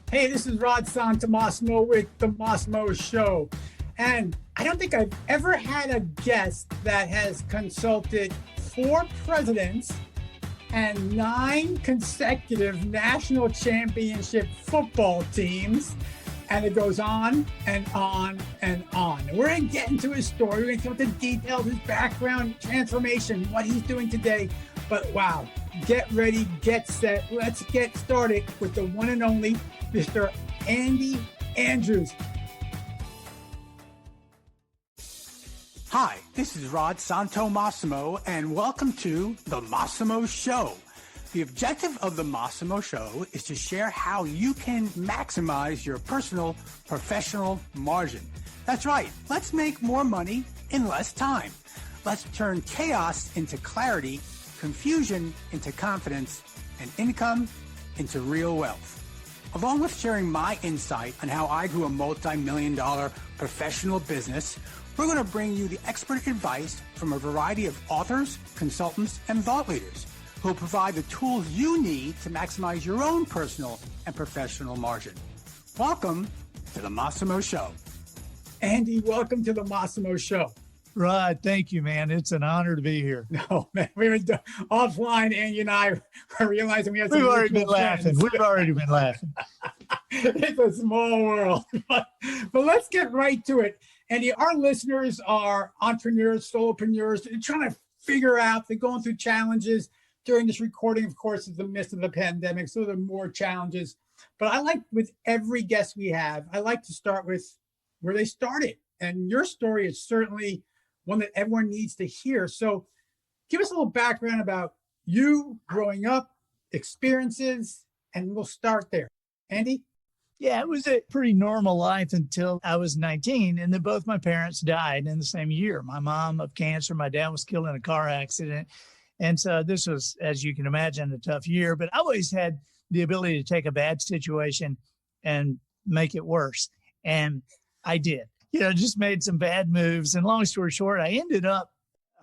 Hey, this is Rod Santomassimo with the Massimo Show. And I don't think I've ever had a guest that has consulted 4 presidents and 9 consecutive national championship football teams. And it goes on and on and on. And we're going to get into his story. We're going to get into the details, his background, transformation, what he's doing today. But wow, get ready, get set. Let's get started with the one and only Mr. Andy Andrews. Hi, this is Rod Santomassimo, and welcome to the Massimo Show. The objective of the Massimo Show is to share how you can maximize your personal, professional margin. That's right. Let's make more money in less time. Let's turn chaos into clarity, confusion into confidence, and income into real wealth. Along with sharing my insight on how I grew a multi-million-dollar professional business, we're going to bring you the expert advice from a variety of authors, consultants, and thought leaders who will provide the tools you need to maximize your own personal and professional margin. Welcome to the Massimo Show. Andy, welcome to the Massimo Show. Rod, thank you, man. It's an honor to be here. No, man, we were offline, Andy and I were realizing we had some We've already been laughing. It's a small world. But let's get right to it. Andy, our listeners are entrepreneurs, solopreneurs. They're trying to figure out, they're going through challenges. During this recording, of course, is the midst of the pandemic, so there are more challenges. But I like, with every guest we have, I like to start with where they started. And your story is certainly one that everyone needs to hear. So give us a little background about you growing up, experiences, and we'll start there. Andy? Yeah, it was a pretty normal life until I was 19. And then both my parents died in the same year. My mom of cancer, my dad was killed in a car accident. And so this was, as you can imagine, a tough year. But I always had the ability to take a bad situation and make it worse. And I did. Just made some bad moves. And long story short, I ended up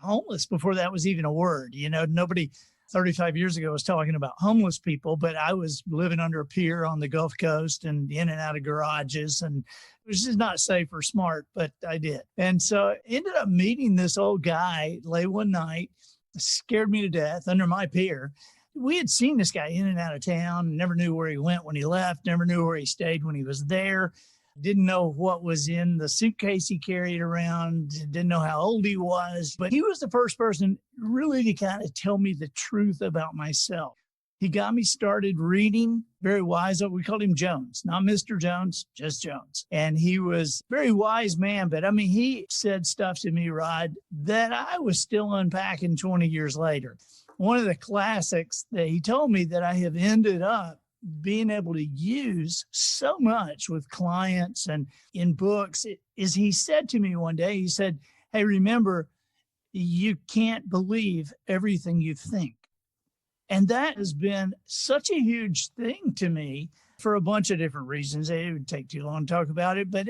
homeless before that was even a word. Nobody 35 years ago was talking about homeless people, but I was living under a pier on the Gulf Coast and in and out of garages. And it was just not safe or smart, but I did. And so I ended up meeting this old guy late one night, scared me to death under my pier. We had seen this guy in and out of town, never knew where he went when he left, never knew where he stayed when he was there. Didn't know what was in the suitcase he carried around, didn't know how old he was, but he was the first person really to kind of tell me the truth about myself. He got me started reading, very wise. We called him Jones, not Mr. Jones, just Jones. And he was a very wise man, but he said stuff to me, Rod, that I was still unpacking 20 years later. One of the classics that he told me that I have ended up being able to use so much with clients and in books is he said to me one day, he said, hey, remember, you can't believe everything you think. And that has been such a huge thing to me for a bunch of different reasons. It would take too long to talk about it. But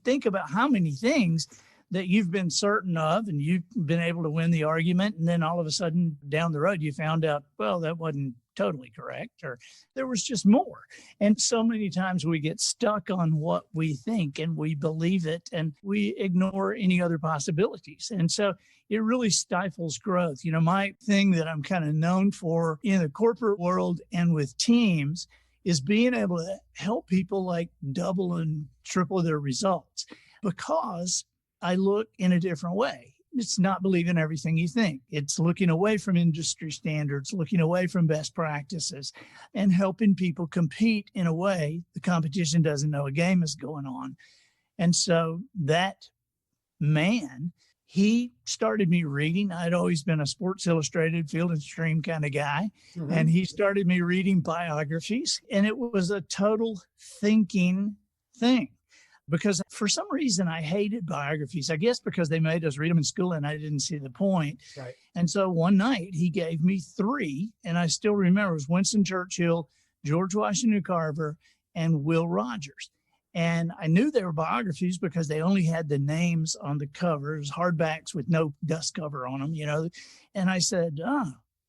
think about how many things that you've been certain of and you've been able to win the argument. And then all of a sudden down the road, you found out, well, that wasn't totally correct, or there was just more. And so many times we get stuck on what we think and we believe it and we ignore any other possibilities. And so it really stifles growth. My thing that I'm kind of known for in the corporate world and with teams is being able to help people like double and triple their results because I look in a different way. It's not believing everything you think. It's looking away from industry standards, looking away from best practices, and helping people compete in a way the competition doesn't know a game is going on. And so that man, he started me reading. I'd always been a Sports Illustrated, Field and Stream kind of guy. Mm-hmm. And he started me reading biographies. And it was a total thinking thing. Because for some reason I hated biographies, I guess because they made us read them in school and I didn't see the point. Right. And so one night he gave me 3, and I still remember it was Winston Churchill, George Washington Carver, and Will Rogers. And I knew they were biographies because they only had the names on the covers, hardbacks with no dust cover on them, And I said,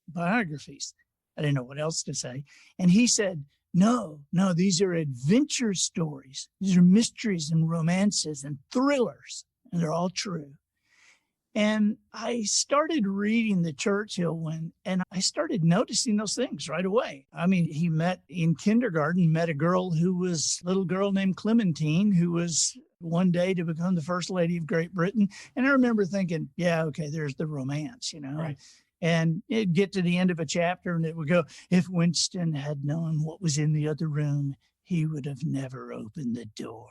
biographies. I didn't know what else to say. And he said, No, these are adventure stories. These are mysteries and romances and thrillers, and they're all true. And I started reading the Churchill one, and I started noticing those things right away. I mean, he met in kindergarten, met a girl who was a little girl named Clementine, who was one day to become the first lady of Great Britain. And I remember thinking, yeah, okay, there's the romance, you know. Right. And it'd get to the end of a chapter and it would go, if Winston had known what was in the other room, he would have never opened the door.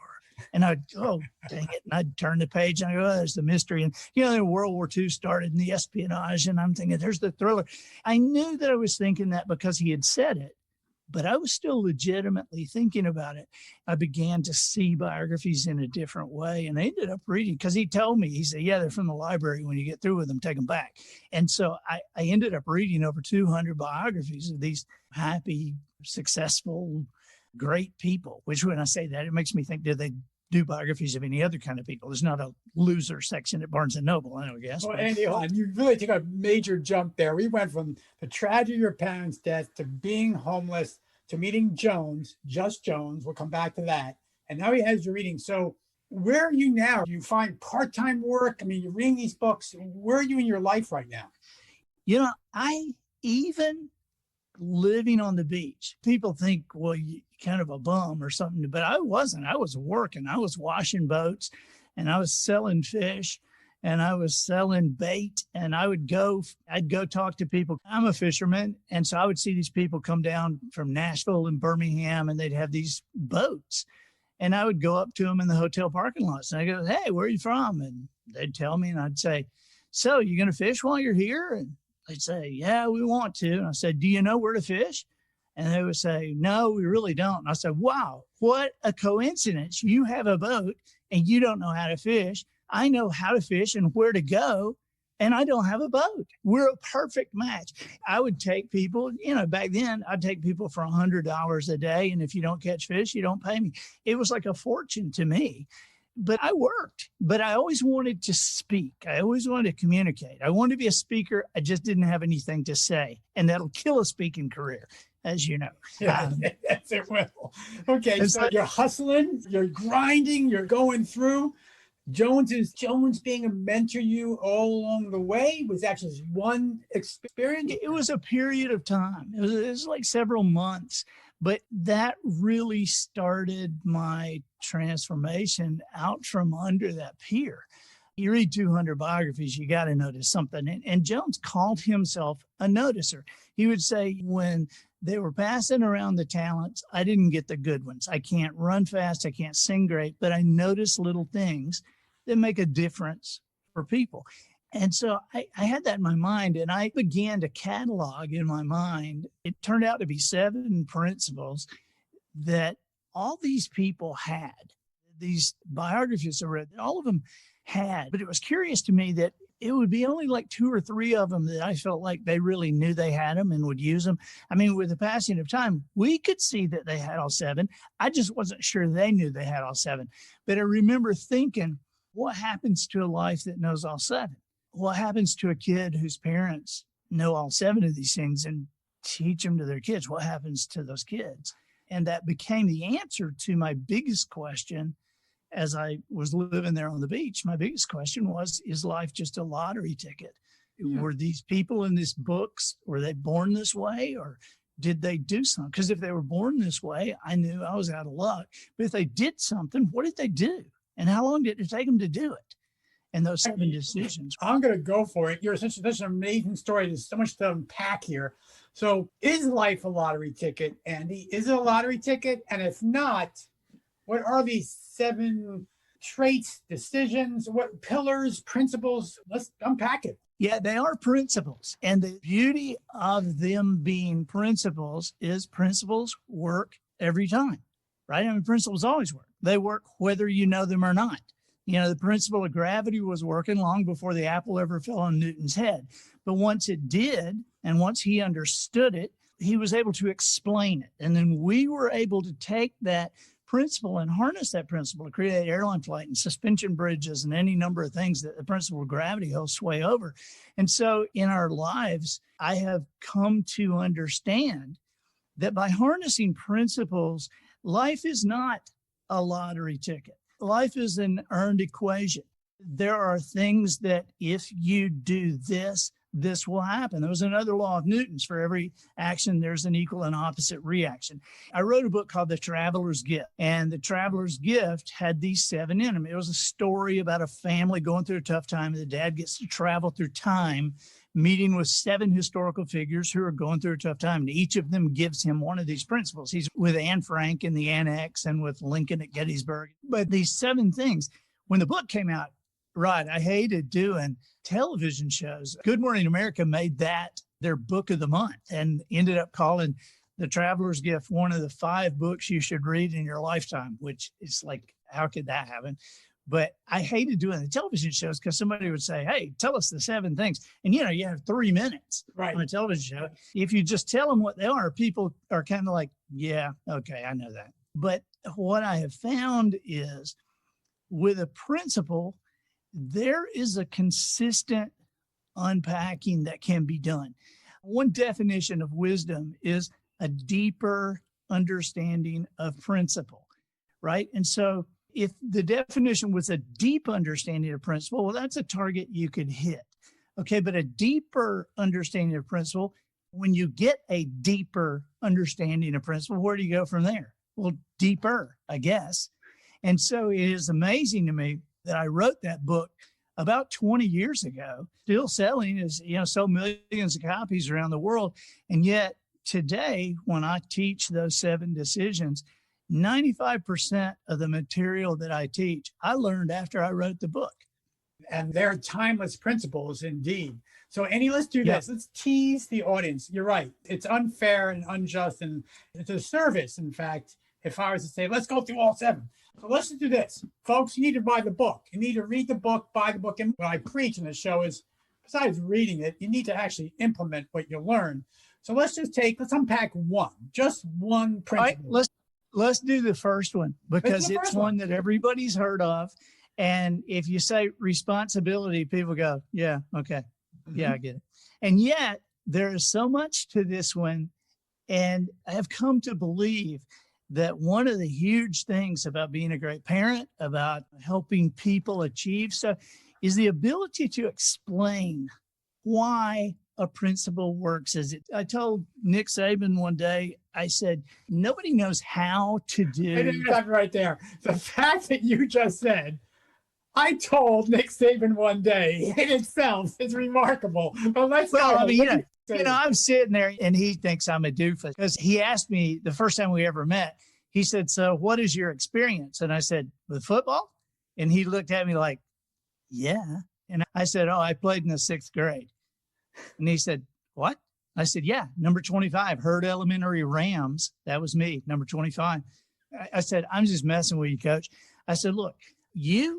And I'd, oh, dang it. And I'd turn the page and I go, oh, there's the mystery. And, you know, then World War II started and the espionage. And I'm thinking, there's the thriller. I knew that I was thinking that because he had said it, but I was still legitimately thinking about it. I began to see biographies in a different way. And I ended up reading, because he told me, he said, yeah, they're from the library. When you get through with them, take them back. And so I ended up reading over 200 biographies of these happy, successful, great people, which when I say that, it makes me think, did they do biographies of any other kind of people? There's not a loser section at Barnes & Noble, I don't guess. Well, Andy, you really took a major jump there. We went from the tragedy of your parents' death to being homeless to meeting Jones, just Jones. We'll come back to that. And now he has you reading. So where are you now? Do you find part-time work? I mean, you're reading these books. Where are you in your life right now? You know, I even living on the beach, people think, well, you're kind of a bum or something, but I wasn't. I was working. I was washing boats and I was selling fish and I was selling bait, and I'd go talk to people. I'm a fisherman. And so I would see these people come down from Nashville and Birmingham, and they'd have these boats. And I would go up to them in the hotel parking lots and I go, hey, where are you from? And they'd tell me, and I'd say, so you going to fish while you're here? And they'd say, yeah, we want to. And I said, do you know where to fish? And they would say, no, we really don't. And I said, wow, what a coincidence. You have a boat and you don't know how to fish. I know how to fish and where to go, and I don't have a boat. We're a perfect match. I would take people, you know, back then I'd take people for $100 a day. And if you don't catch fish, you don't pay me. It was like a fortune to me. But I worked, but I always wanted to speak. I always wanted to communicate. I wanted to be a speaker. I just didn't have anything to say. And that'll kill a speaking career, as you know. Yeah, yes, it will. Okay, so you're hustling, you're grinding, you're going through. Jones being a mentor you all along the way was actually one experience? It was a period of time. It was like several months. But that really started my transformation out from under that pier. You read 200 biographies, you got to notice something. And Jones called himself a noticer. He would say when they were passing around the talents, I didn't get the good ones. I can't run fast, I can't sing great, but I notice little things that make a difference for people. And so I had that in my mind, and I began to catalog in my mind. It turned out to be 7 principles that all these people had. These biographies I read, all of them had. But it was curious to me that it would be only like 2 or 3 of them that I felt like they really knew they had them and would use them. I mean, with the passing of time, we could see that they had all 7. I just wasn't sure they knew they had all 7. But I remember thinking, what happens to a life that knows all 7? What happens to a kid whose parents know all 7 of these things and teach them to their kids? What happens to those kids? And that became the answer to my biggest question as I was living there on the beach. My biggest question was, is life just a lottery ticket? Yeah. Were these people in these books, were they born this way, or did they do something? Because if they were born this way, I knew I was out of luck. But if they did something, what did they do? And how long did it take them to do it? And those 7 decisions. I'm going to go for it. You're such an amazing story. There's so much to unpack here. So is life a lottery ticket, Andy? Is it a lottery ticket? And if not, what are these 7 traits, decisions, what pillars, principles? Let's unpack it. Yeah, they are principles. And the beauty of them being principles is principles work every time, right? I mean, principles always work. They work whether you know them or not. You know, the principle of gravity was working long before the apple ever fell on Newton's head. But once it did, and once he understood it, he was able to explain it. And then we were able to take that principle and harness that principle to create airline flight and suspension bridges and any number of things that the principle of gravity holds sway over. And so in our lives, I have come to understand that by harnessing principles, life is not a lottery ticket. Life is an earned equation. There are things that if you do this, this will happen. There was another law of Newton's. For every action, there's an equal and opposite reaction. I wrote a book called The Traveler's Gift, and The Traveler's Gift had these 7 in them. It was a story about a family going through a tough time, and the dad gets to travel through time, meeting with 7 historical figures who are going through a tough time. And each of them gives him one of these principles. He's with Anne Frank in the Annex and with Lincoln at Gettysburg. But these 7 things, when the book came out, right, I hated doing television shows. Good Morning America made that their book of the month and ended up calling The Traveler's Gift one of the 5 books you should read in your lifetime, which is like, how could that happen? But I hated doing the television shows because somebody would say, hey, tell us the 7 things. And, you know, you have 3 minutes on a television show. If you just tell them what they are, people are kind of like, yeah, okay, I know that. But what I have found is with a principle, there is a consistent unpacking that can be done. One definition of wisdom is a deeper understanding of principle, right? And so if the definition was a deep understanding of principle, well, that's a target you could hit. Okay, but a deeper understanding of principle, when you get a deeper understanding of principle, where do you go from there? Well, deeper, I guess. And so it is amazing to me that I wrote that book about 20 years ago, still selling, is, you know, sold millions of copies around the world. And yet today, when I teach those 7 decisions, 95% of the material that I teach, I learned after I wrote the book. And they're timeless principles indeed. So let's do this. Let's tease the audience. You're right. It's unfair and unjust, and it's a service, in fact, if I was to say, let's go through all 7. So let's just do this. Folks, you need to buy the book. You need to read the book, buy the book. And what I preach in the show is, besides reading it, you need to actually implement what you learn. So let's unpack just one principle. All right, let's do the first one, because it's one that everybody's heard of. And if you say responsibility, people go, yeah, okay. Yeah, I get it. And yet there is so much to this one. And I have come to believe that one of the huge things about being a great parent, about helping people achieve stuff, is the ability to explain why a principle works. I told Nick Saban one day, I said, nobody knows how to do. Right there. The fact that you just said, I told Nick Saban one day, in itself is remarkable. But let's go. I mean, I'm sitting there and he thinks I'm a doofus, because he asked me the first time we ever met, he said, so what is your experience? And I said, with football? And he looked at me like, yeah. And I said, oh, I played in the 6th grade. And he said, what? I said, yeah, number 25, Hurd Elementary Rams. That was me, number 25. I said, I'm just messing with you, coach. I said, look, you're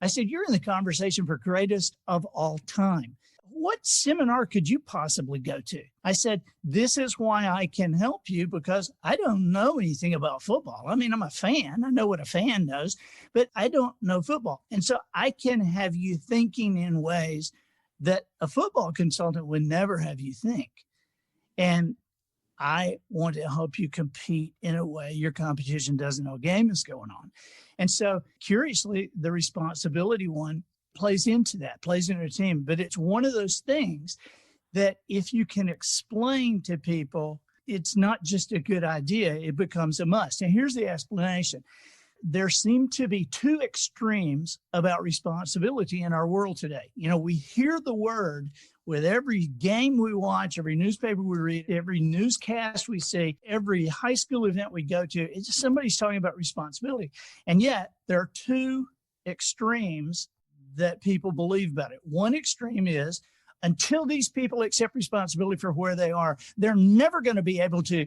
in the conversation for greatest of all time. What seminar could you possibly go to? I said, this is why I can help you, because I don't know anything about football. I mean, I'm a fan. I know what a fan knows, but I don't know football. And so I can have you thinking in ways that a football consultant would never have you think. And I want to help you compete in a way your competition doesn't know a game is going on. And so curiously, the responsibility one plays into a team. But it's one of those things that if you can explain to people, it's not just a good idea, it becomes a must. And here's the explanation. There seem to be 2 extremes about responsibility in our world today. You know, we hear the word with every game we watch, every newspaper we read, every newscast we see, every high school event we go to. It's just somebody's talking about responsibility. And yet there are 2 extremes that people believe about it. One extreme is, until these people accept responsibility for where they are, they're never going to be able to.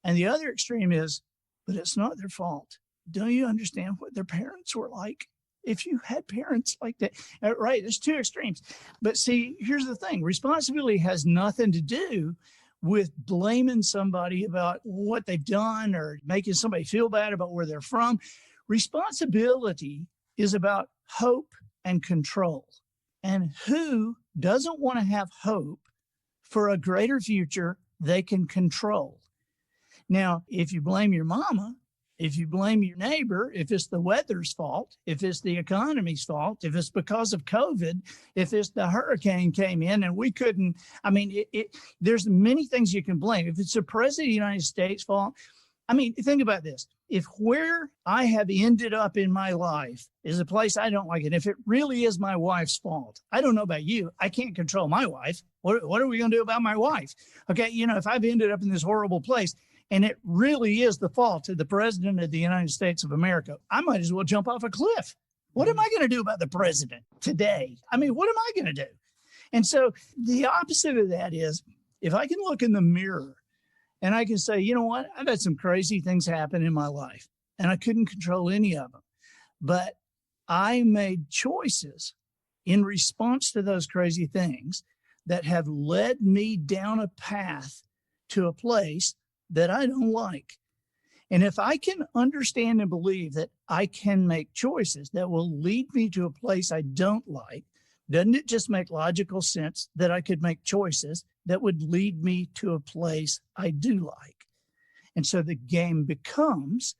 And the other extreme is, but it's not their fault. Don't you understand what their parents were like? If you had parents like that, right? There's 2 extremes. But see, here's the thing. Responsibility has nothing to do with blaming somebody about what they've done or making somebody feel bad about where they're from. Responsibility is about hope and control. And who doesn't want to have hope for a greater future they can control? Now, if you blame your mama, if you blame your neighbor, if it's the weather's fault, if it's the economy's fault, if it's because of COVID, if it's the hurricane came in and we couldn't, I mean, there's many things you can blame. If it's the president of the United States' fault, I mean, think about this. If where I have ended up in my life is a place I don't like, and if it really is my wife's fault, I don't know about you. I can't control my wife. What are we going to do about my wife? Okay, if I've ended up in this horrible place, and it really is the fault of the president of the United States of America, I might as well jump off a cliff. What am I going to do about the president today? I mean, what am I going to do? And so the opposite of that is if I can look in the mirror and I can say, you know what, I've had some crazy things happen in my life and I couldn't control any of them, but I made choices in response to those crazy things that have led me down a path to a place that I don't like. And if I can understand and believe that I can make choices that will lead me to a place I don't like, doesn't it just make logical sense that I could make choices that would lead me to a place I do like? And so the game becomes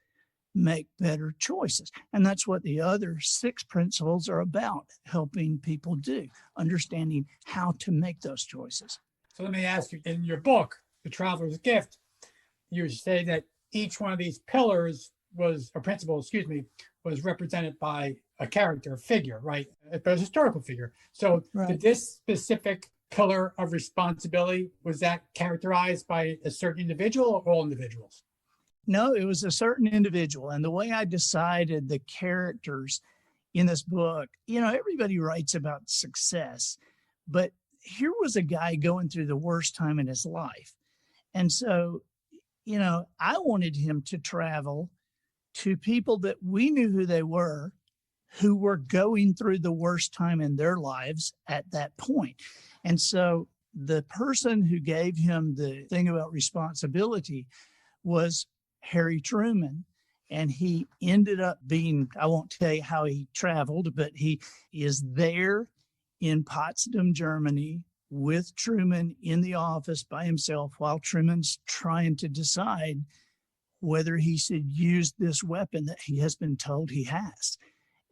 make better choices. And that's what the other 6 principles are about, helping people do, understanding how to make those choices. So let me ask you, in your book, The Traveler's Gift, you say that each one of these pillars was represented by a character, a figure, right? A historical figure. So right. Did this specific pillar of responsibility, was that characterized by a certain individual or all individuals? No, it was a certain individual. And the way I decided the characters in this book, everybody writes about success, but here was a guy going through the worst time in his life. And so, I wanted him to travel to people that we knew who they were, who were going through the worst time in their lives at that point. And so the person who gave him the thing about responsibility was Harry Truman. And he ended up being, I won't tell you how he traveled, but he is there in Potsdam, Germany, with Truman in the office by himself while Truman's trying to decide whether he should use this weapon that he has been told he has.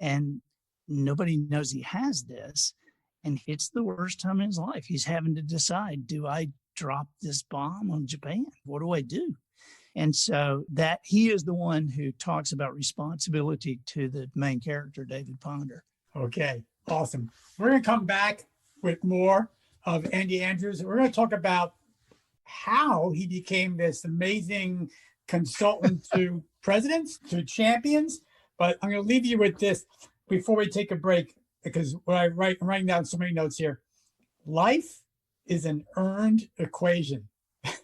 And nobody knows he has this. And it's the worst time in his life. He's having to decide, do I drop this bomb on Japan? What do I do? And so that he is the one who talks about responsibility to the main character, David Ponder. Okay, awesome. We're going to come back with more of Andy Andrews. We're going to talk about how he became this amazing consultant to presidents, to champions. But I'm going to leave you with this before we take a break, because I'm writing down so many notes here. Life is an earned equation.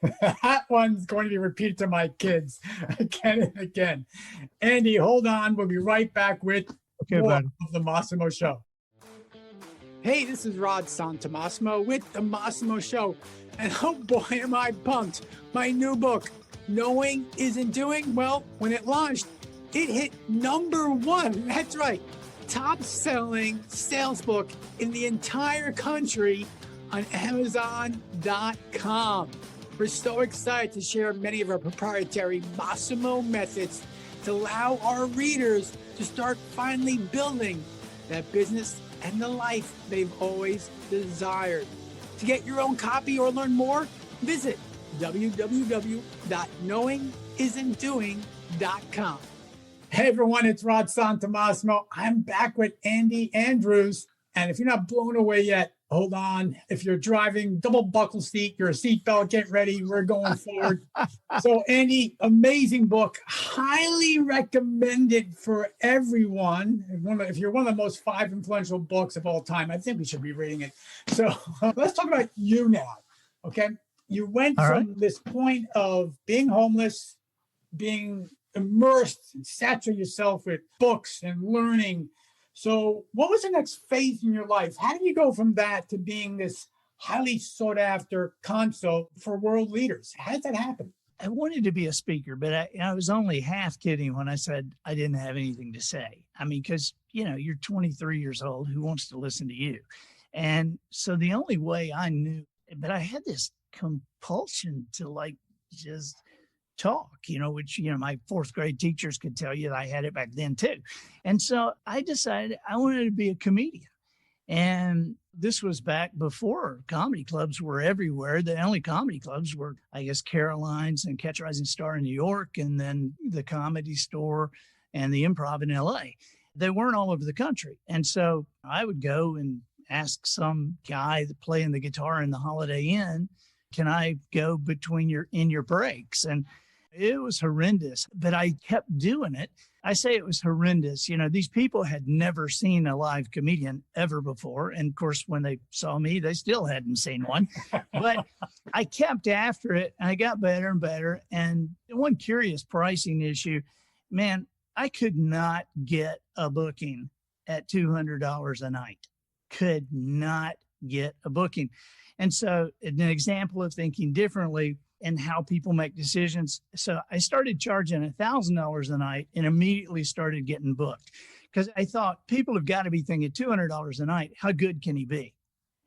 That one's going to be repeated to my kids again and again. Andy, hold on. We'll be right back with more of the Massimo Show. Hey, this is Rod Santomassimo with the Massimo Show. And oh boy, am I pumped. My new book, Knowing Isn't Doing, well, when it launched, it hit #1. That's right. Top-selling sales book in the entire country on Amazon.com. We're so excited to share many of our proprietary Massimo methods to allow our readers to start finally building that business and the life they've always desired. To get your own copy or learn more, visit www.knowingisn'tdoing.com. Hey everyone, it's Rod Santomassimo. I'm back with Andy Andrews. And if you're not blown away yet, hold on. If you're driving, double buckle seat, your seatbelt, get ready. We're going forward. So Andy, amazing book. Highly recommended for everyone. If you're one of the most 5 influential books of all time, I think we should be reading it. So let's talk about you now. Okay. You went from this point of being homeless, being immersed and saturate yourself with books and learning. So what was the next phase in your life? How did you go from that to being this highly sought after consult for world leaders? How did that happen? I wanted to be a speaker, but I was only half kidding when I said I didn't have anything to say. I mean, because, you're 23 years old. Who wants to listen to you? And so the only way I knew, but I had this compulsion to just talk, which, my fourth grade teachers could tell you that I had it back then too. And so I decided I wanted to be a comedian. And this was back before comedy clubs were everywhere. The only comedy clubs were, I guess, Caroline's and Catch a Rising Star in New York, and then the Comedy Store and the Improv in LA. They weren't all over the country. And so I would go and ask some guy playing the guitar in the Holiday Inn, can I go in your breaks? And it was horrendous, but I kept doing it. I say it was horrendous. These people had never seen a live comedian ever before. And of course, when they saw me, they still hadn't seen one. But I kept after it, and I got better and better. And one curious pricing issue, man, I could not get a booking at $200 a night. Could not get a booking. And so an example of thinking differently and how people make decisions. So I started charging $1,000 a night and immediately started getting booked because I thought people have got to be thinking $200 a night. How good can he be?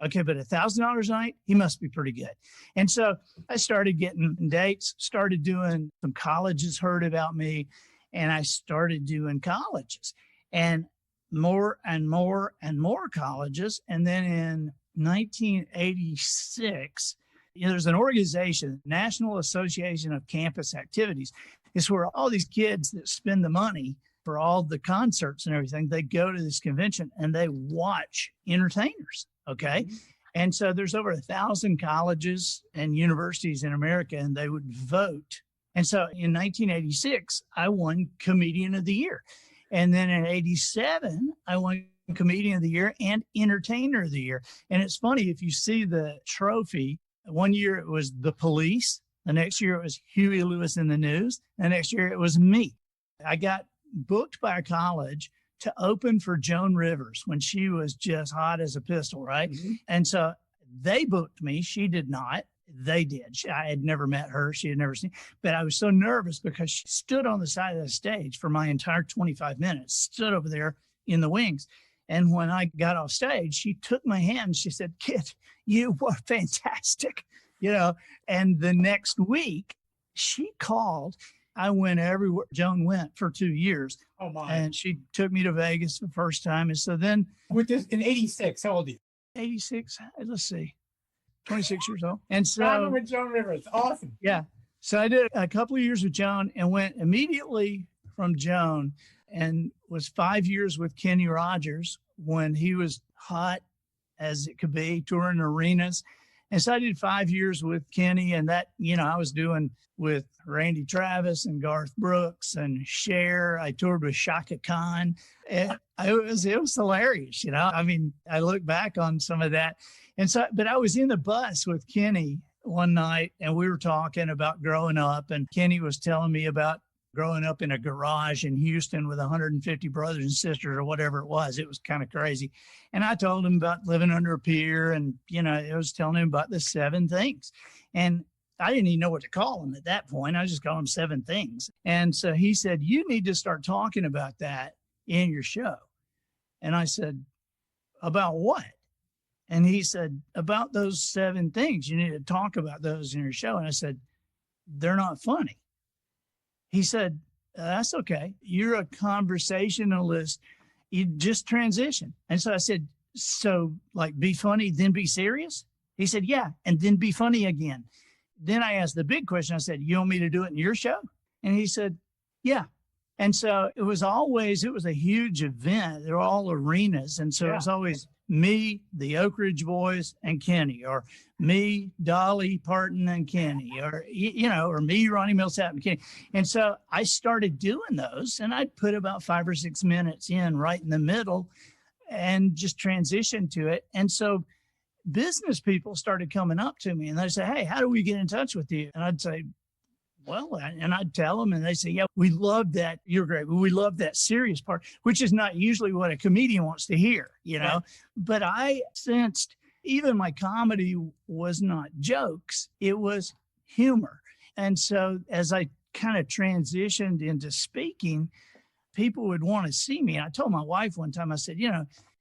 Okay, but $1,000 a night, he must be pretty good. And so I started getting dates, started doing some colleges heard about me, and I started doing colleges and more and more and more colleges. And then in 1986, there's an organization, National Association of Campus Activities. It's where all these kids that spend the money for all the concerts and everything, they go to this convention and they watch entertainers. Okay. Mm-hmm. And so there's over 1,000 colleges and universities in America, and they would vote. And so in 1986, I won Comedian of the Year. And then in 87, I won Comedian of the Year and Entertainer of the Year. And it's funny, if you see the trophy, one year it was The Police. The next year it was Huey Lewis in the News. The next year it was me. I got booked by a college to open for Joan Rivers when she was just hot as a pistol, right? Mm-hmm. And so they booked me. She did not. They did. I had never met her. She had never seen. But I was so nervous because she stood on the side of the stage for my entire 25 minutes, stood over there in the wings. And when I got off stage, she took my hand and she said, "Kid, you were fantastic." And the next week she called. I went everywhere Joan went for 2 years. Oh my. And she took me to Vegas the first time. And so then with this in 86, how old are you? 86, let's see, 26 years old. And so I with Joan Rivers. Awesome. Yeah. So I did a couple of years with Joan and went immediately from Joan and was 5 years with Kenny Rogers when he was hot as it could be, touring arenas. And so I did 5 years with Kenny, and that, I was doing with Randy Travis and Garth Brooks and Cher. I toured with Shaka Khan. And it was hilarious, I mean, I look back on some of that. And so, but I was in the bus with Kenny one night and we were talking about growing up, and Kenny was telling me about growing up in a garage in Houston with 150 brothers and sisters or whatever it was. It was kind of crazy. And I told him about living under a pier, and, I was telling him about the 7 things. And I didn't even know what to call them at that point. I just called them 7 things. And so he said, "You need to start talking about that in your show." And I said, "About what?" And he said, "About those 7 things. You need to talk about those in your show." And I said, "They're not funny." He said, "That's okay. You're a conversationalist. You just transition." And so I said, "So like be funny, then be serious?" He said, "Yeah. And then be funny again." Then I asked the big question. I said, "You want me to do it in your show?" And he said, "Yeah." And so it was a huge event. They're all arenas. And so It was always me, the Oak Ridge Boys, and Kenny, or me, Dolly Parton and Kenny, or, or me, Ronnie Millsap and Kenny. And so I started doing those, and I'd put about 5 or 6 minutes in right in the middle and just transition to it. And so business people started coming up to me and they say, "Hey, how do we get in touch with you?" And I'd say, "Well," and I'd tell them, and they say, "Yeah, we love that. You're great. But we love that serious part," which is not usually what a comedian wants to hear, Right. But I sensed even my comedy was not jokes. It was humor. And so as I kind of transitioned into speaking, people would want to see me. And I told my wife one time, I said,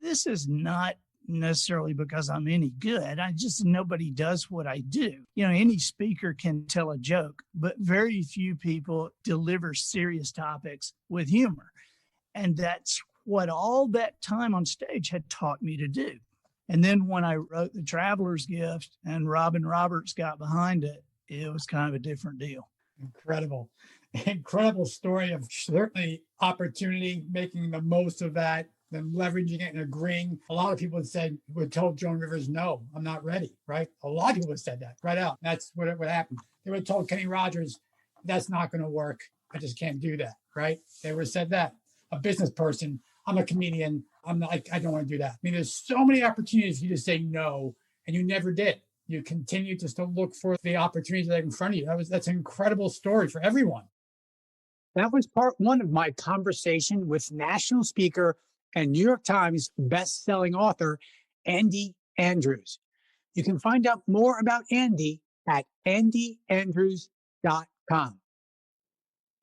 "This is not necessarily because I'm any good. Nobody does what I do. Any speaker can tell a joke, but very few people deliver serious topics with humor. And that's what all that time on stage had taught me to do. And then when I wrote The Traveler's Gift and Robin Roberts got behind it, it was kind of a different deal. Incredible story of certainly opportunity, making the most of that, then leveraging it and agreeing. A lot of people would told Joan Rivers, no, I'm not ready, right? A lot of people have said that right out. That's what happened. They were told Kenny Rogers, that's not going to work. I just can't do that, right? They were said that. A business person, I'm a comedian. I don't want to do that. I mean, there's so many opportunities for you to say no, and you never did. You continue just to look for the opportunities that are in front of you. That's an incredible story for everyone. That was part one of my conversation with national speaker and New York Times best-selling author, Andy Andrews. You can find out more about Andy at andyandrews.com.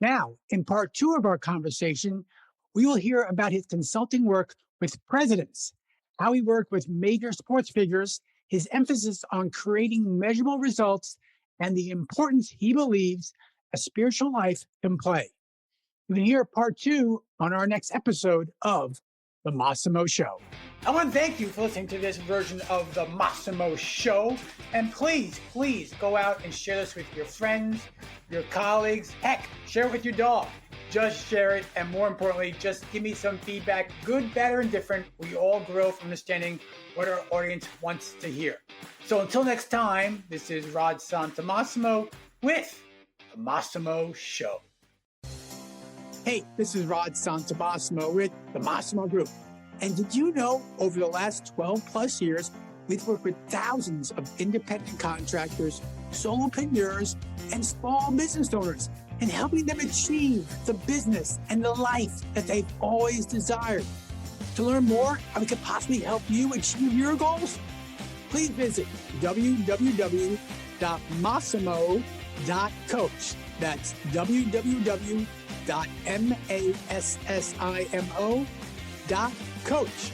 Now, in part two of our conversation, we will hear about his consulting work with presidents, how he worked with major sports figures, his emphasis on creating measurable results, and the importance he believes a spiritual life can play. You can hear part two on our next episode of The Massimo Show. I want to thank you for listening to this version of The Massimo Show. And please go out and share this with your friends, your colleagues. Heck, share it with your dog. Just share it. And more importantly, just give me some feedback, good, bad, or indifferent. We all grow from understanding what our audience wants to hear. So until next time, this is Rod Santomassimo with The Massimo Show. Hey, this is Rod Santomassimo with the Massimo Group. And did you know over the last 12 plus years, we've worked with thousands of independent contractors, solopreneurs, and small business owners in helping them achieve the business and the life that they've always desired. To learn more how we could possibly help you achieve your goals, please visit www.massimo.coach. That's www.massimo.coach.